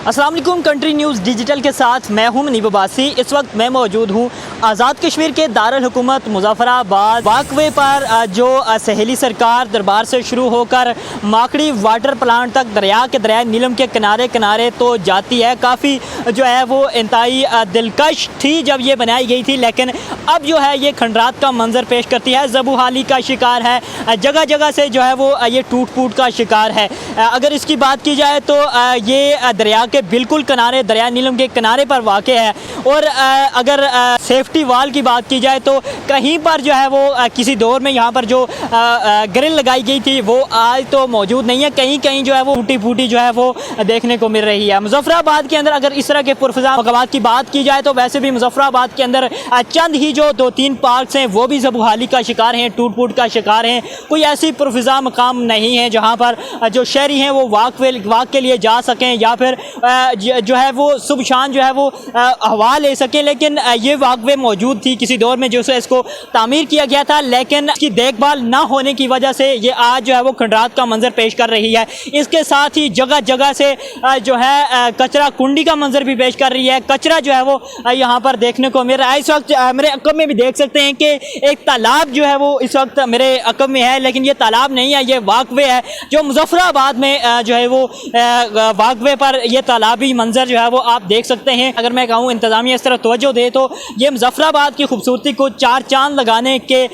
अस्सलाम वालेकुम। Country news digital के साथ मैं हूं मुनीब अब्बासी। इस वक्त मैं मौजूद हूं आज़ाद कश्मीर के दारुल हुकूमत मुज़फ़्फ़राबाद वाक़वे पर जो सहेली सरकार दरबार से शुरू होकर माकड़ी वाटर प्लांट तक दरिया नीलम के किनारे किनारे तो जाती है। काफ़ी जो है वो इंतहाई दिलकश थी जब ये बनाई गई थी, लेकिन अब जो है ये खंडरात का मंजर पेश करती है, ज़बूहाली का शिकार है, जगह जगह से जो है वो ये टूट फूट का शिकार है। अगर इसकी बात की जाए तो ये दरिया के बिल्कुल किनारे, दरिया नीलम के किनारे पर वाक़ है। और अगर सेफ्टी वाल की बात की जाए तो कहीं पर जो है वो किसी दौर में यहाँ पर जो ग्रिल लगाई गई थी वो आज तो मौजूद नहीं है। कहीं कहीं जो है वो टूटी फूटी जो है वो देखने को मिल रही है। मुज़फ़्फ़राबाद के अंदर अगर इस तरह के पुरफ़िज़ा मकामात की बात की जाए तो वैसे भी मुज़फ़्फ़राबाद के अंदर चंद ही जो 2-3 पार्क्स हैं वो भी ज़बूहाली का शिकार हैं, टूट फूट का शिकार हैं। कोई ऐसी पुरफ़िज़ा मकाम नहीं है जहाँ पर जो शहरी हैं वो वाक़ के लिए जा सकें या फिर जो है वो सुबह शाम जो है वो हवा ले सकें। लेकिन ये वाक़वे मौजूद थी किसी दौर में, जो इसको तामीर किया गया था, लेकिन इसकी देखभाल ना होने की वजह से ये आज जो है वो खंडरात का मंजर पेश कर रही है। इसके साथ ही जगह जगह से जो है कचरा कुंडी का मंजर भी पेश कर रही है। कचरा जो है वो यहाँ पर देखने को मिल रहा है। इस वक्त मेरे अकब में भी देख सकते हैं कि एक तालाब जो है वो इस वक्त मेरे अकब में है, लेकिन ये तालाब नहीं है, ये वाक़वे है जो मुज़फ़्फ़राबाद में जो है वो वाक़वे पर ये तालाबी मंजर जो है वो आप देख सकते हैं। अगर मैं कहूँ इंतज़ामिया इस तरह तवज्जो दे तो ये मुज़फ़्फ़राबाद की खूबसूरती को चार चांद लगाने के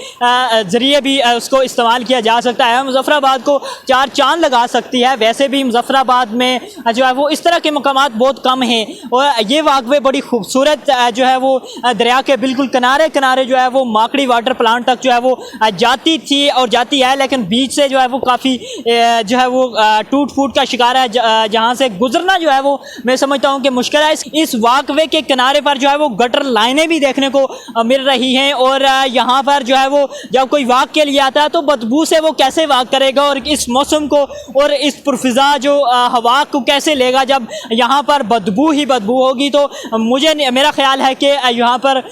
ज़रिए भी उसको इस्तेमाल किया जा सकता है। मुज़फ़्फ़राबाद को चार चांद लगा सकती है। वैसे भी मुज़फ़्फ़राबाद में जो है वो इस तरह के मकामात बहुत कम हैं और ये वाक़वे बड़ी खूबसूरत जो है वो दरिया के बिल्कुल किनारे किनारे जो है वो माकड़ी वाटर प्लांट तक जो है वो जाती थी और जाती है, लेकिन बीच से जो है वो काफ़ी जो है वो टूट फूट का शिकार है, जहाँ से गुजरना जो है वो मैं समझता हूँ कि मुश्किल है। इस वाक़वे के किनारे पर जो है वो गटर लाइनें भी देखने को मिल रही हैं और यहाँ पर जो है वो जब कोई वाक़ के लिए आता है तो बदबू से वो कैसे वाक़ करेगा और इस मौसम को और इस पुरफ़िज़ा जो हवा को कैसे लेगा जब यहाँ पर बदबू ही बदबू होगी। तो मेरा ख्याल है कि यहाँ पर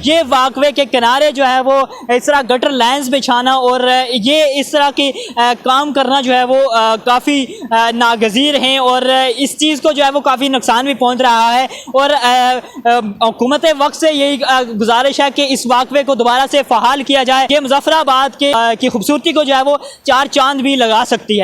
ये वाक़वे के किनारे जो है वो इस तरह गटर लाइन्स बिछाना और ये इस तरह की काम करना जो है वो काफ़ी नागज़ीर हैं और इस चीज़ को जो है वो काफ़ी नुकसान भी पहुँच रहा है। और हुकूमत वक्त से यही गुजारिश है कि इस वाक़वे को दोबारा से फ़हाल किया जाए कि मुज़फ़्फ़राबाद की खूबसूरती को जो है वो चार चांद भी लगा सकती है।